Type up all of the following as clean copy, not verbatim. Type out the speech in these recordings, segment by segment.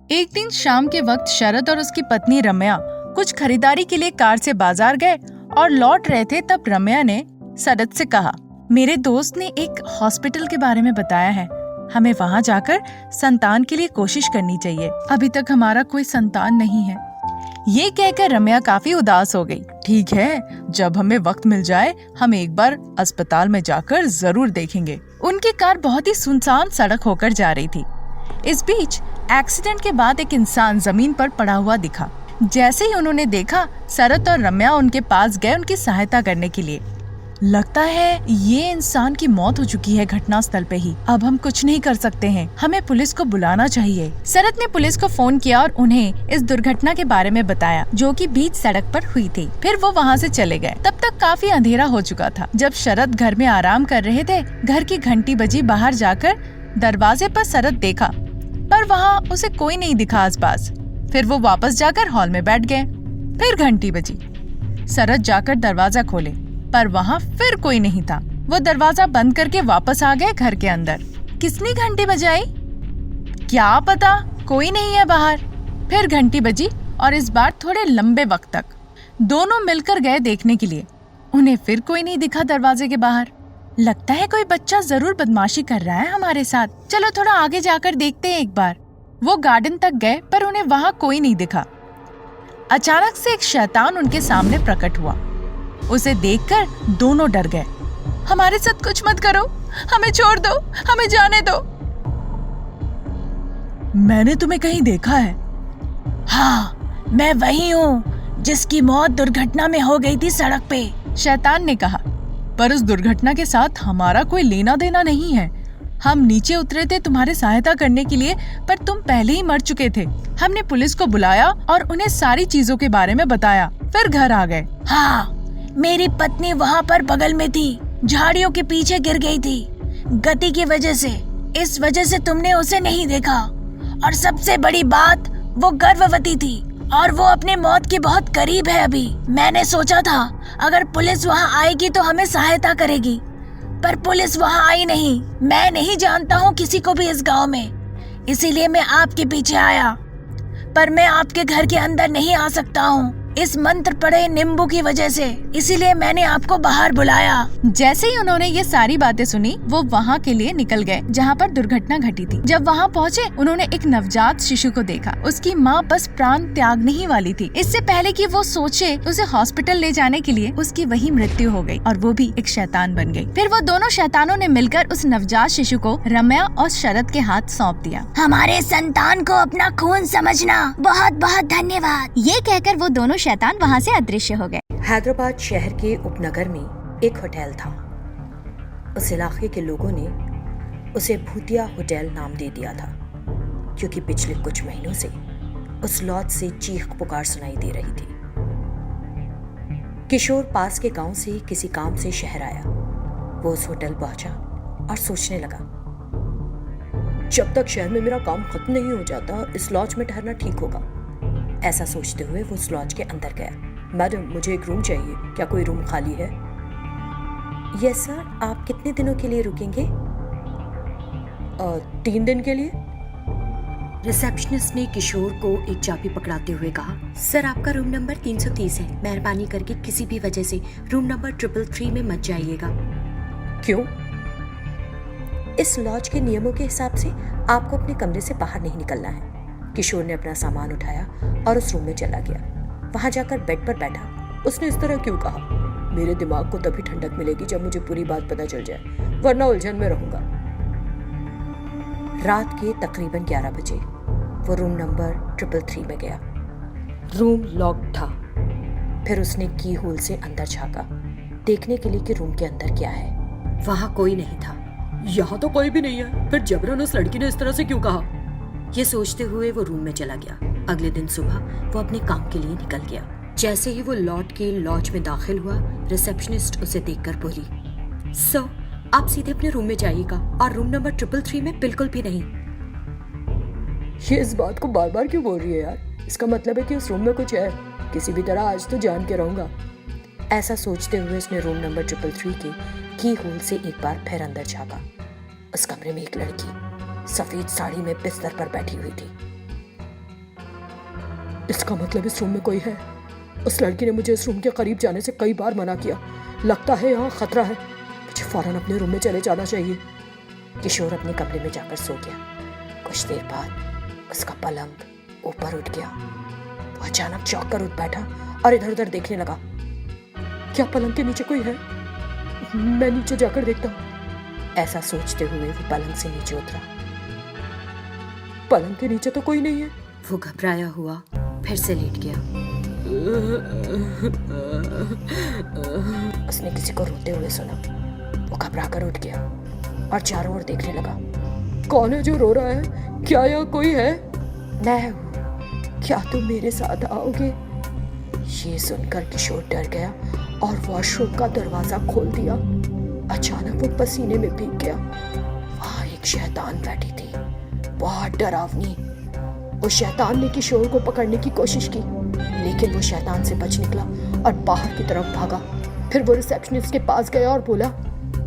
एक दिन शाम के वक्त शरद और उसकी पत्नी रम्या कुछ खरीदारी के लिए कार से बाजार गए और लौट रहे थे। तब रम्या ने शरद से कहा, मेरे दोस्त ने एक हॉस्पिटल के बारे में बताया है, हमें वहाँ जाकर संतान के लिए कोशिश करनी चाहिए। अभी तक हमारा कोई संतान नहीं है। ये कहकर रम्या काफी उदास हो गई। ठीक है, जब हमें वक्त मिल जाए हम एक बार अस्पताल में जाकर जरूर देखेंगे। उनकी कार बहुत ही सुनसान सड़क होकर जा रही थी। इस बीच एक्सीडेंट के बाद एक इंसान जमीन पर पड़ा हुआ दिखा। जैसे ही उन्होंने देखा, शरद और रम्या उनके पास गए उनकी सहायता करने के लिए। लगता है ये इंसान की मौत हो चुकी है घटनास्थल पे ही। अब हम कुछ नहीं कर सकते हैं, हमें पुलिस को बुलाना चाहिए। शरद ने पुलिस को फोन किया और उन्हें इस दुर्घटना के बारे में बताया जो कि बीच सड़क पर हुई थी। फिर वो वहाँ से चले गए। तब तक काफी अंधेरा हो चुका था। जब शरद घर में आराम कर रहे थे, घर की घंटी बजी। बाहर जाकर दरवाजे पर शरद देखा, पर वहाँ उसे कोई नहीं दिखा आसपास। फिर वो वापस जाकर हॉल में बैठ गए। फिर घंटी बजी। शरद जाकर दरवाजा खोले, पर वहाँ फिर कोई नहीं था। वो दरवाजा बंद करके वापस आ गए घर के अंदर। किसने घंटी बजाई? क्या पता, कोई नहीं है बाहर। फिर घंटी बजी और इस बार थोड़े लंबे वक्त तक। दोनों मिलकर गए देखने के लिए। उन्हें फिर कोई नहीं दिखा दरवाजे के बाहर। लगता है कोई बच्चा जरूर बदमाशी कर रहा है हमारे साथ। चलो थोड़ा आगे जाकर देखते हैं एक बार। वो गार्डन तक गए, पर उन्हें वहाँ कोई नहीं दिखा। अचानक से एक शैतान उनके सामने प्रकट हुआ। उसे देखकर दोनों डर गए। हमारे साथ कुछ मत करो, हमें छोड़ दो, हमें जाने दो। मैंने तुम्हें कहीं देखा है। हाँ, मैं वही हूँ जिसकी मौत दुर्घटना में हो गई थी सड़क पे, शैतान ने कहा। पर उस दुर्घटना के साथ हमारा कोई लेना देना नहीं है। हम नीचे उतरे थे तुम्हारे सहायता करने के लिए, पर तुम पहले ही मर चुके थे। हमने पुलिस को बुलाया और उन्हें सारी चीजों के बारे में बताया। फिर घर आ गए। हाँ, मेरी पत्नी वहाँ पर बगल में थी, झाड़ियों के पीछे गिर गई थी गति की वजह से। इस वजह से तुमने उसे नहीं देखा। और सबसे बड़ी बात, वो गर्भवती थी और वो अपने मौत के बहुत करीब है अभी। मैंने सोचा था अगर पुलिस वहाँ आएगी तो हमें सहायता करेगी, पर पुलिस वहाँ आई नहीं। मैं नहीं जानता हूँ किसी को भी इस गांव में, इसीलिए मैं आपके पीछे आया। पर मैं आपके घर के अंदर नहीं आ सकता हूँ इस मंत्र पढ़े नींबू की वजह से, इसीलिए मैंने आपको बाहर बुलाया। जैसे ही उन्होंने ये सारी बातें सुनी, वो वहाँ के लिए निकल गए जहाँ पर दुर्घटना घटी थी। जब वहाँ पहुँचे, उन्होंने एक नवजात शिशु को देखा। उसकी माँ बस प्राण त्यागने ही वाली थी। इससे पहले कि वो सोचे उसे हॉस्पिटल ले जाने के लिए, उसकी वही मृत्यु हो गई और वो भी एक शैतान बन गई। फिर वो दोनों शैतानों ने मिलकर उस नवजात शिशु को रम्या और शरद के हाथ सौंप दिया। हमारे संतान को अपना खून समझना, बहुत बहुत धन्यवाद। ये कहकर वो दोनों शैतान वहाँ से अदृश्य हो गए। हैदराबाद शहर के उपनगर में एक होटल था। उस इलाके के लोगों ने उसे भूतिया होटल नाम दे दिया था, क्योंकि पिछले कुछ महीनों से उस लॉज से चीख पुकार सुनाई दे रही थी। किशोर पास के गांव से किसी काम से शहर आया। वो उस होटल पहुंचा और सोचने लगा, जब तक शहर में मेरा काम खत्म नहीं हो जाता, इस लॉज में ठहरना ठीक होगा। ऐसा सोचते हुए वो उस लॉज के अंदर गया। मैडम, मुझे एक रूम चाहिए, क्या कोई रूम खाली है? Yes sir. आप कितने दिनों के लिए रुकेंगे? 3 दिन के लिए। रिसेप्शनिस्ट ने किशोर को एक चाबी पकड़ाते हुए कहा, सर आपका रूम नंबर 330 है। मेहरबानी करके किसी भी वजह से रूम नंबर 333 में मत जाइएगा। क्यों? इस लॉज के नियमों के हिसाब से आपको अपने कमरे से बाहर नहीं निकलना है। किशोर ने अपना सामान उठाया और उस रूम में चला गया। वहां जाकर बेड पर बैठा। उसने इस तरह क्यों कहा? मेरे दिमाग को तभी ठंडक मिलेगी जब मुझे पूरी बात पता चल जाए, वरना उलझन में रहूंगा। रात के तकरीबन 11 बजे वो रूम नंबर 333 में गया। रूम लॉक्ड था। फिर उसने की होल से अंदर झांका, देखने के लिए कि रूम के अंदर क्या है। वहां कोई नहीं था। यहाँ तो कोई भी नहीं है, फिर जबरन उस लड़की ने इस तरह से क्यों कहा? ये सोचते हुए वो रूम में चला गया। अगले दिन सुबह वो अपने काम के लिए निकल गया। जैसे ही वो लौट के लॉज में दाखिल हुआ, रिसेप्शनिस्ट उसे देखकर बोली, सर आप सीधे अपने रूम में जाइएगा और रूम नंबर 333 में बिल्कुल भी नहीं। ये इस बात को बार बार क्यों बोल रही है यार? इसका मतलब है कि उस रूम में कुछ है। किसी भी तरह आज तो जान के रहूंगा। ऐसा सोचते हुए उसने रूम नंबर 333 के की होल से एक बार फिर अंदर झांका। उस कमरे में एक लड़की सफेद साड़ी में बिस्तर पर बैठी हुई थी। इसका मतलब इस रूम में कोई है। उस लड़की ने मुझे इस रूम के करीब जाने से कई बार मना किया। लगता है यहाँ खतरा है, मुझे फौरन अपने रूम में चले जाना चाहिए। किशोर अपने कमरे में जाकर सो गया। कुछ देर बाद उसका पलंग ऊपर उठ गया। वो अचानक चौंक कर उठ बैठा और इधर उधर देखने लगा। क्या पलंग के नीचे कोई है? मैं नीचे जाकर देखता हूँ। ऐसा सोचते हुए वो पलंग से नीचे उतरा। पलंग के नीचे तो कोई नहीं है। वो घबराया हुआ फिर से लेट गया। उसने किसी को रोते हुए सुना। वो घबरा कर उठ गया और चारों ओर देखने लगा। कौन है जो रो रहा है? क्या यहाँ कोई है? मैं हूँ, क्या तुम मेरे साथ आओगे? ये सुनकर किशोर डर गया और वॉशरूम का दरवाजा खोल दिया। अचानक वो पसीने में भीग गया। वहां एक शैतान बैठी थी, बहुत डरावनी। उस शैतान ने किशोर को पकड़ने की कोशिश की, लेकिन वो शैतान से बच निकला और बाहर की तरफ भागा। फिर वो रिसेप्शनिस्ट के पास गया और बोला,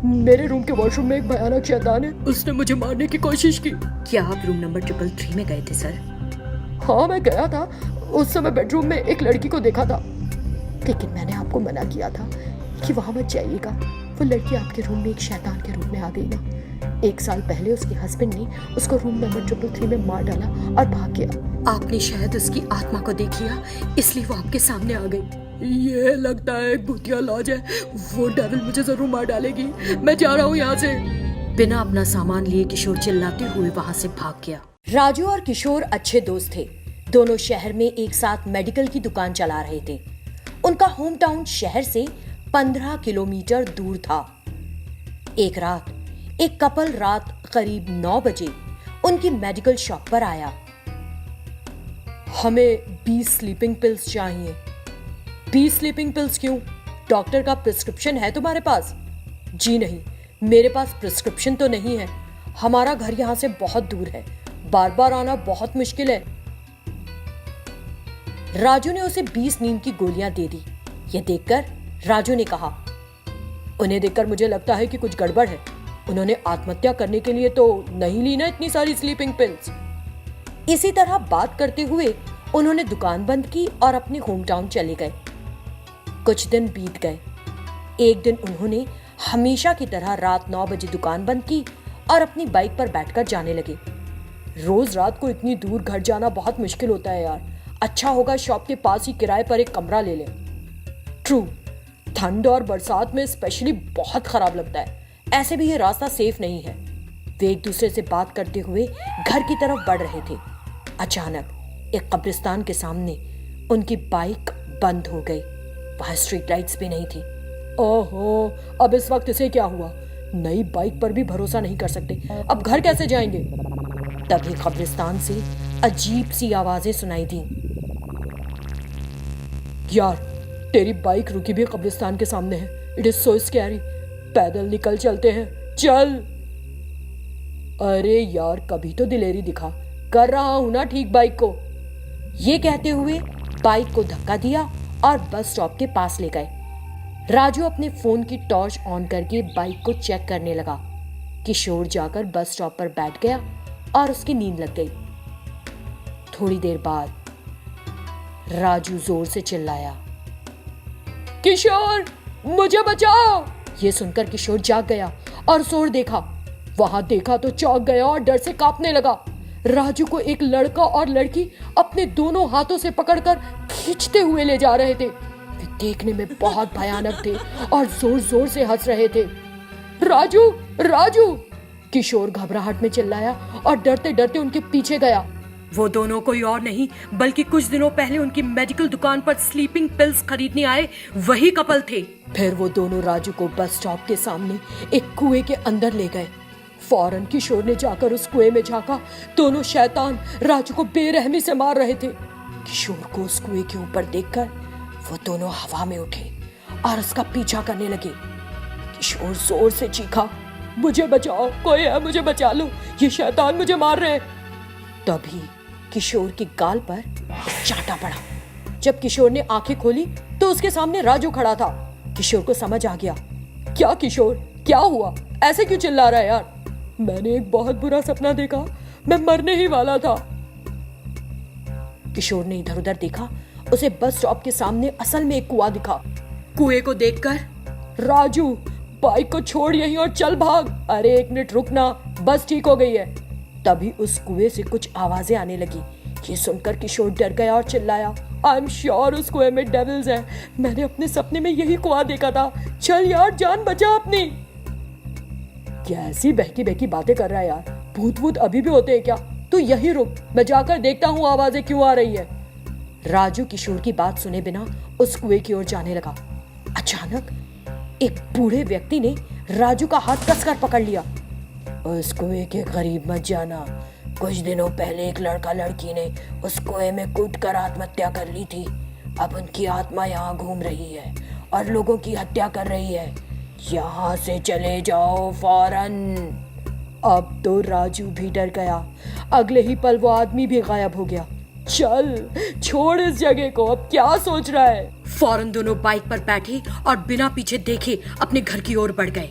मेरे रूम के वॉशरूम में एक भयानक शैतान है, उसने मुझे मारने की कोशिश की। क्या आप रूम नंबर 333 में गए थे सर? हाँ, मैं गया था। उस समय बेडरूम में एक लड़की को देखा था, लेकिन मैंने आपको मना किया था कि वहां मत जाइएगा। वो लड़की आपके रूम में एक शैतान के रूप में आ गई ना। 1 साल पहले उसके हस्बैंड ने उसको रूम नंबर 333 में मार डाला और भाग गया। आपने शायद उसकी आत्मा को देख लिया, इसलिए वो आपके सामने आ गई। ये लगता है एक भूतिया लॉज है। वो डेविल मुझे जरूर मार डालेगी। मैं जा रहा हूँ यहाँ से। बिना अपना सामान लिए किशोर चिल्लाते हुए वहाँ से भाग गया। राजू और किशोर अच्छे दोस्त थे। दोनों शहर में एक साथ मेडिकल की दुकान चला रहे थे। उनका होम टाउन शहर से 15 किलोमीटर दूर था। एक रात एक कपल रात करीब 9 बजे उनकी मेडिकल शॉप पर आया। हमें 20 स्लीपिंग पिल्स चाहिए। 20 स्लीपिंग पिल्स क्यों? डॉक्टर का प्रिस्क्रिप्शन है तुम्हारे पास? जी नहीं, मेरे पास प्रिस्क्रिप्शन तो नहीं है। हमारा घर यहाँ से बहुत दूर है, बार बार आना बहुत मुश्किल है। राजू ने उसे 20 नींद की गोलियां दे दी। यह देखकर राजू ने कहा, उन्हें देखकर मुझे लगता है कि कुछ गड़बड़ है। उन्होंने आत्महत्या करने के लिए तो नहीं ली ना इतनी सारी स्लीपिंग पिल्स। इसी तरह बात करते हुए उन्होंने दुकान बंद की और अपने होम टाउन चले गए। कुछ दिन बीत गए। एक दिन उन्होंने हमेशा की तरह रात 9 बजे दुकान बंद की और अपनी बाइक पर बैठकर जाने लगे। रोज रात को इतनी दूर घर जाना बहुत मुश्किल होता है यार। अच्छा होगा शॉप के पास ही किराए पर एक कमरा ले लें। ट्रू, ठंड और बरसात में स्पेशली बहुत खराब लगता है। ऐसे भी ये रास्ता सेफ नहीं है। वे एक दूसरे से बात करते हुए घर की तरफ बढ़ रहे थे। अचानक एक कब्रिस्तान के सामने उनकी बाइक बंद हो गई। वहां स्ट्रीट लाइट्स भी नहीं थी। ओहो, अब इस वक्त इसे क्या हुआ? नई बाइक पर भी भरोसा नहीं कर सकते। अब घर कैसे जाएंगे? तभी कब्रिस्तान से अजीब सी आवाजें सुनाई दी। यार, तेरी बाइक रुकी भी कब्रिस्तान के सामने है। It is so scary. पैदल निकल चलते हैं, चल। अरे यार, कभी तो दिलेरी दिखा। कर रहा हूं ना ठीक बाइक को। ये कहते हुए बाइक को धक्का दिया और बस स्टॉप के पास ले गए। राजू अपने फोन की टॉर्च ऑन करके बाइक को चेक करने लगा। किशोर जाकर बस स्टॉप पर बैठ गया और उसकी नींद लग गई। थोड़ी देर बाद राजू जोर से चिल्लाया, किशोर, मुझे बचाओ। ये सुनकर किशोर जाग गया और जोर देखा। वहां देखा तो चौंक गया और डर से कांपने लगा। राजू को एक लड़का और लड़की अपने दोनों हाथों से पकड़कर खींचते हुए ले जा रहे थे। वे देखने में बहुत भयानक थे और जोर जोर से हंस रहे थे। राजू, राजू! किशोर घबराहट में चिल्लाया और डरते डरते उनके पीछे गया। वो दोनों कोई और नहीं बल्कि कुछ दिनों पहले उनकी मेडिकल दुकान पर स्लीपिंग पिल्स खरीदने आए वही कपल थे। फिर वो दोनों राजू को बस स्टॉप के सामने एक कुएं के अंदर ले गए। फौरन किशोर ने जाकर उस कुएं में झांका। दोनों शैतान राजू को बेरहमी से मार रहे थे। किशोर को उस कुएं के ऊपर देखकर वो दोनों हवा में उठे और उसका पीछा करने लगे। किशोर जोर से चीखा, मुझे बचाओ, कोई है, मुझे बचा लो, ये शैतान मुझे मार रहे। तभी किशोर की गाल पर एक चांटा पड़ा। जब किशोर ने आंखें खोली तो उसके सामने राजू खड़ा था। किशोर को समझ आ गया। क्या किशोर, क्या हुआ? ऐसे क्यों चिल्ला रहा है यार? मैंने एक बहुत बुरा सपना देखा। मैं मरने ही वाला था। किशोर ने इधर उधर देखा। उसे बस स्टॉप के सामने असल में एक कुआं दिखा। कुएं को देखकर राजू, बाइक को छोड़ यहीं और चल भाग। अरे 1 मिनट रुकना, बस ठीक हो गई है। तभी उस कुएं से कुछ आवाजें आने लगी। ये सुनकर किशोर डर गया और चिल्लाया, आई एम श्योर उस कुएं में डेविल्स हैं। मैंने अपने सपने में यही कुआं देखा था। चल यार, जान बचा अपनी। कैसी बहकी बहकी बातें कर रहा है यार, भूत भूत अभी भी होते हैं क्या? तू यही रुक, मैं जाकर देखता हूँ आवाजें क्यों आ रही है। राजू किशोर की बात सुने बिना उस कुएं की ओर जाने लगा। अचानक एक बूढ़े व्यक्ति ने राजू का हाथ कसकर पकड़ लिया। उस कुएं के करीब मत जाना। कुछ दिनों पहले एक लड़का लड़की ने उस कुएं में कूदकर आत्महत्या कर ली थी। अब उनकी आत्मा यहाँ घूम रही है और लोगों की हत्या कर रही है। यहाँ से चले जाओ फौरन। अब तो राजू भी डर गया। अगले ही पल वो आदमी भी गायब हो गया। चल छोड़ इस जगह को, अब क्या सोच रहा है? फौरन दोनों बाइक पर बैठे और बिना पीछे देखे अपने घर की ओर बढ़ गए।